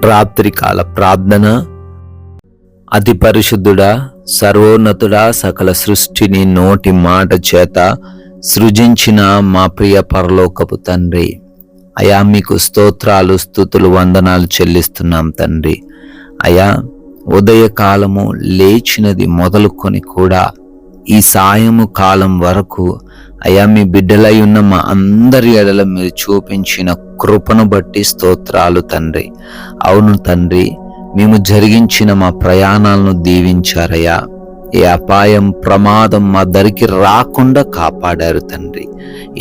రాత్రికాల ప్రార్థన. అతి పరిశుద్ధుడా, సర్వోన్నతుడా, సకల సృష్టిని నోటి మాట చేత సృజించిన మా ప్రియ పరలోకపు తండ్రి, అయా మీకు స్తోత్రాలు, స్తుతులు, వందనాలు చెల్లిస్తున్నాం తండ్రి. అయా ఉదయకాలము లేచినది మొదలుకొని కూడా ఈ సాయము కాలం వరకు అయా మీ బిడ్డలై ఉన్న మా అందరి ఎడల మీరు చూపించిన కృపను బట్టి స్తోత్రాలు తండ్రి. అవును తండ్రి, మేము జరిగించిన మా ప్రయాణాలను దీవించారయ్యా. ఏ అపాయం, ప్రమాదం మా దరికి రాకుండా కాపాడారు తండ్రి.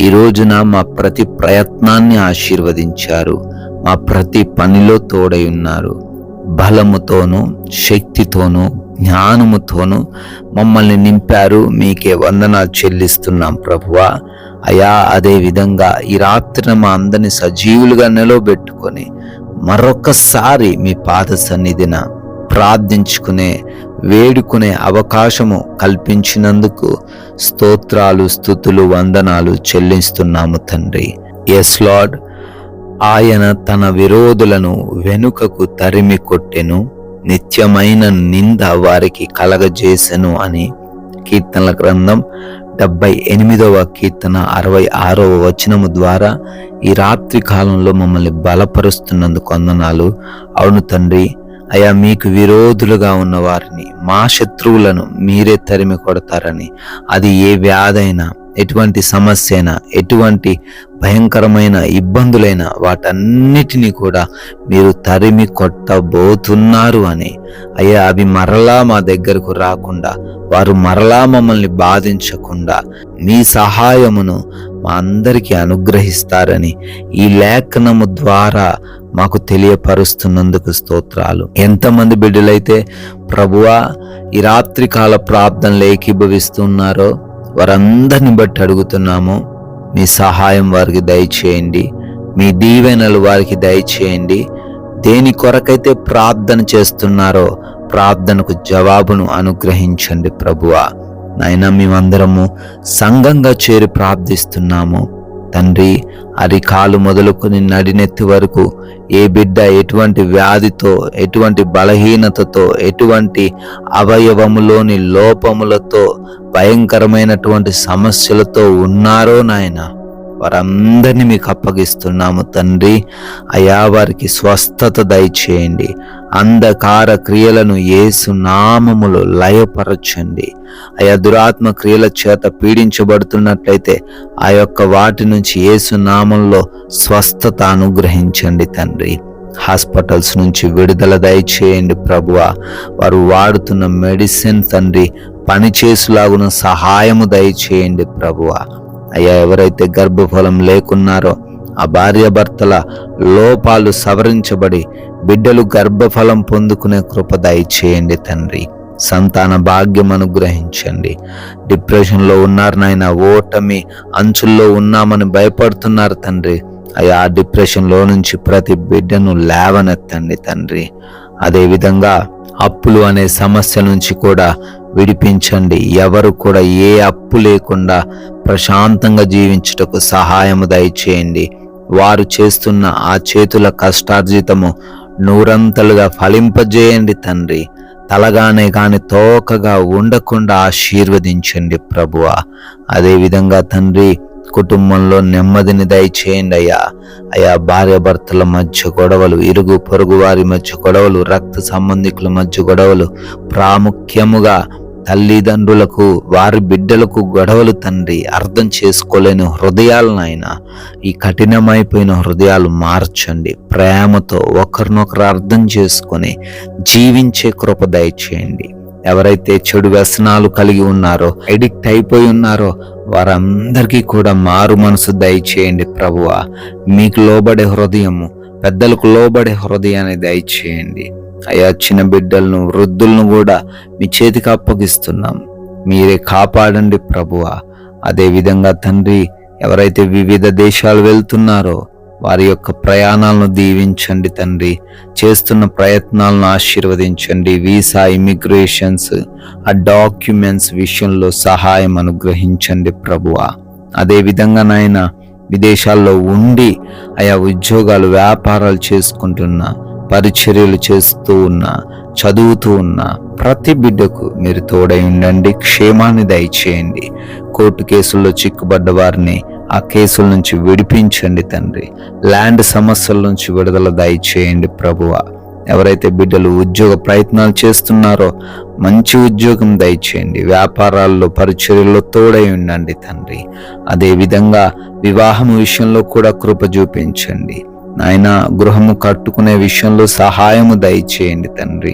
ఈ రోజున మా ప్రతి ప్రయత్నాన్ని ఆశీర్వదించారు. మా ప్రతి పనిలో తోడై ఉన్నారు. బలముతోనూ, శక్తితోనూ, జ్ఞానముతోనూ మమ్మల్ని నింపారు. మీకే వందనాలు చెల్లిస్తున్నాం ప్రభువా. అయా అదే విధంగా ఈ రాత్రిన మా అందరిని సజీవులుగా నిలవబెట్టుకొని మరొకసారి మీ పాద సన్నిధిన ప్రార్థించుకునే, వేడుకునే అవకాశము కల్పించినందుకు స్తోత్రాలు, స్తుతులు, వందనాలు చెల్లిస్తున్నాము తండ్రి. ఎస్ లార్డ్, ఆయన తన విరోధులను వెనుకకు తరిమి కొట్టెను, నిత్యమైన నింద వారికి కలగజేసెను అని కీర్తనల గ్రంథం 78వ కీర్తన 66వ వచనము ద్వారా ఈ రాత్రి కాలంలో మమ్మల్ని బలపరుస్తున్నందుకు వందనాలు. అవును తండ్రి, అయా మీకు విరోధులుగా ఉన్న వారిని, మా శత్రువులను మీరే తరిమి కొడతారని, అది ఏ వ్యాధైనా, ఎటువంటి సమస్య అయినా, ఎటువంటి భయంకరమైన ఇబ్బందులైనా వాటన్నిటినీ కూడా మీరు తరిమి కొట్టబోతున్నారు అని, అయ్యా అవి మరలా మా దగ్గరకు రాకుండా, వారు మరలా మమ్మల్ని బాధించకుండా మీ సహాయమును మా అందరికీ అనుగ్రహిస్తారని ఈ లేఖనము ద్వారా మాకు తెలియపరుస్తున్నందుకు స్తోత్రాలు. ఎంతమంది బిడ్డలైతే ప్రభువా ఈ రాత్రికాల ప్రార్థనలు ఏకీభవిస్తున్నారో వారందరిని బట్టి అడుగుతున్నాము, మీ సహాయం వారికి దయచేయండి, మీ దీవెనలు వారికి దయచేయండి. దేని కొరకైతే ప్రార్థన చేస్తున్నారో ప్రార్థనకు జవాబును అనుగ్రహించండి ప్రభువా. నాయనా, మేమందరము సంఘంగా చేరి ప్రార్థిస్తున్నాము తండ్రి. అరికాలు మొదలుకొని నడినెత్తి వరకు ఏ బిడ్డ ఎటువంటి వ్యాధితో, ఎటువంటి బలహీనతతో, ఎటువంటి అవయవములోని లోపములతో, భయంకరమైనటువంటి సమస్యలతో ఉన్నారో నాయన, వారందరినీ మీకు అప్పగిస్తున్నాము తండ్రి. అయా వారికి స్వస్థత దయచేయండి. అంధకార క్రియలను యేసు నామములో లయపరచండి. అయా దురాత్మ క్రియల చేత పీడించబడుతున్నట్లయితే ఆ యొక్క వాటి నుంచి యేసు నామంలో స్వస్థత అనుగ్రహించండి తండ్రి. హాస్పిటల్స్ నుంచి విడుదల దయచేయండి ప్రభువా. వారు వాడుతున్న మెడిసిన్ తండ్రి పనిచేసులాగున సహాయము దయచేయండి ప్రభువా. అయ్యా ఎవరైతే గర్భఫలం లేకున్నారో ఆ భార్యాభర్తల లోపాలు సవరించబడి బిడ్డలు గర్భఫలం పొందుకునే కృప దయచేయండి తండ్రి. సంతాన భాగ్యం అనుగ్రహించండి. డిప్రెషన్లో ఉన్నారు నాయన, ఓటమి అంచుల్లో ఉన్నామని భయపడుతున్నారు తండ్రి. అయ్యా ఆ డిప్రెషన్లో నుంచి ప్రతి బిడ్డను లేవనెత్తండి తండ్రి. అదేవిధంగా అప్పులు అనే సమస్య నుంచి కూడా విడిపించండి. ఎవరు కూడా ఏ అప్పు లేకుండా ప్రశాంతంగా జీవించుటకు సహాయము దయచేయండి. వారు చేస్తున్న ఆ చేతుల కష్టార్జితము నూరంతలుగా ఫలింపజేయండి తండ్రి. తలగానే కాని తోకగా ఉండకుండా ఆశీర్వదించండి ప్రభువా. అదేవిధంగా తండ్రి కుటుంబంలో నెమ్మదిని దయచేయండి అయ్యా. అయా భార్యాభర్తల మధ్య గొడవలు, ఇరుగు పొరుగు వారి మధ్య గొడవలు, రక్త సంబంధికుల మధ్య గొడవలు, ప్రాముఖ్యముగా తల్లిదండ్రులకు వారి బిడ్డలకు గొడవలు తండ్రి, అర్థం చేసుకోలేని హృదయాలు నాయన, ఈ కఠినమైపోయిన హృదయాలు మార్చండి. ప్రేమతో ఒకరినొకరు అర్థం చేసుకొని జీవించే కృప దయచేయండి. ఎవరైతే చెడు వ్యసనాలు కలిగి ఉన్నారో, ఎడిక్ట్ అయిపోయి ఉన్నారో వారందరికీ కూడా మారు మనసు దయచేయండి ప్రభువా. మీకు లోబడే హృదయము, పెద్దలకు లోబడే హృదయాన్ని దయచేయండి. అయా చిన్న బిడ్డలను, వృద్ధులను కూడా మీ చేతికి అప్పగిస్తున్నాం. మీరే కాపాడండి ప్రభువా. అదేవిధంగా తండ్రి ఎవరైతే వివిధ దేశాలు వెళ్తున్నారో వారి యొక్క ప్రయాణాలను దీవించండి తండ్రి. చేస్తున్న ప్రయత్నాలను ఆశీర్వదించండి. వీసా, ఇమిగ్రేషన్స్, ఆ డాక్యుమెంట్స్ విషయంలో సహాయం అనుగ్రహించండి ప్రభువా. అదేవిధంగా నాయన విదేశాల్లో ఉండి ఆయా ఉద్యోగాలు, వ్యాపారాలు చేసుకుంటున్న పరిచర్యలు చేస్తూ ఉన్నా, చదువుతూ ఉన్న ప్రతి బిడ్డకు మీరు తోడై ఉండండి, క్షేమాన్ని దయచేయండి. కోర్టు కేసుల్లో చిక్కుబడ్డ వారిని ఆ కేసుల నుంచి విడిపించండి తండ్రి. ల్యాండ్ సమస్యల నుంచి విడుదల దయచేయండి ప్రభువా. ఎవరైతే బిడ్డలు ఉద్యోగ ప్రయత్నాలు చేస్తున్నారో మంచి ఉద్యోగం దయచేయండి. వ్యాపారాల్లో పరిచర్యల్లో తోడై ఉండండి తండ్రి. అదేవిధంగా వివాహం విషయంలో కూడా కృప చూపించండి నాయన. గృహము కట్టుకునే విషయంలో సహాయము దయచేయండి తండ్రి.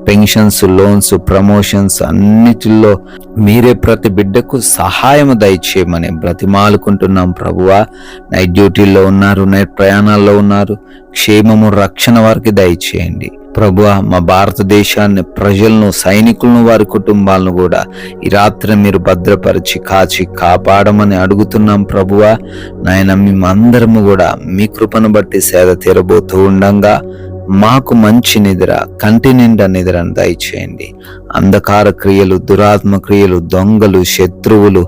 పెన్షన్స్, లోన్స్, ప్రమోషన్స్ అన్నిటిలో మీరే ప్రతి బిడ్డకు సహాయము దయచేయమని బ్రతిమాలుకుంటున్నాం ప్రభువా. నైట్ డ్యూటీల్లో ఉన్నారు, నైట్ ప్రయాణాల్లో ఉన్నారు, క్షేమము రక్షణ వారికి దయచేయండి ప్రభువా. మా భారతదేశాన్ని, ప్రజలను, సైనికులను, వారి కుటుంబాలను కూడా ఈ రాత్రి మీరు భద్రపరిచి కాచి కాపాడమని అడుగుతున్నాం ప్రభువా. నాయన మేమందరము కూడా మీ కృపను బట్టి సేద తీరబోతూ ఉండంగా మాకు మంచి నిద్ర, కంటి నిండా నిద్రను దయచేయండి. అంధకార క్రియలు, దురాత్మ క్రియలు, దొంగలు, శత్రువులు,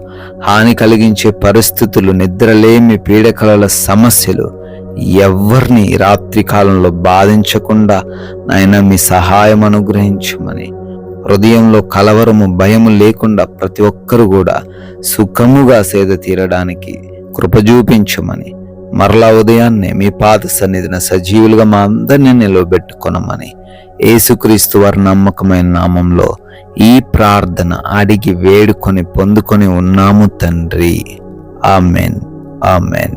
హాని కలిగించే పరిస్థితులు, నిద్రలేమి, పీడకలల సమస్యలు ఎవరిని రాత్రి కాలంలో బాధించకుండా నాయన మీ సహాయం అనుగ్రహించమని, హృదయంలో కలవరము, భయము లేకుండా ప్రతి ఒక్కరు కూడా సుఖముగా సేద తీరడానికి కృప చూపించమని, మరలా ఉదయాన్నే మీ పాద సన్నిధిన సజీవులుగా మా అందరినీ నిలవబెట్టుకొనమని యేసుక్రీస్తు వారి నమ్మకమైన నామంలో ఈ ప్రార్థన అడిగి వేడుకొని పొందుకొని ఉన్నాము తండ్రి. Amen, amen.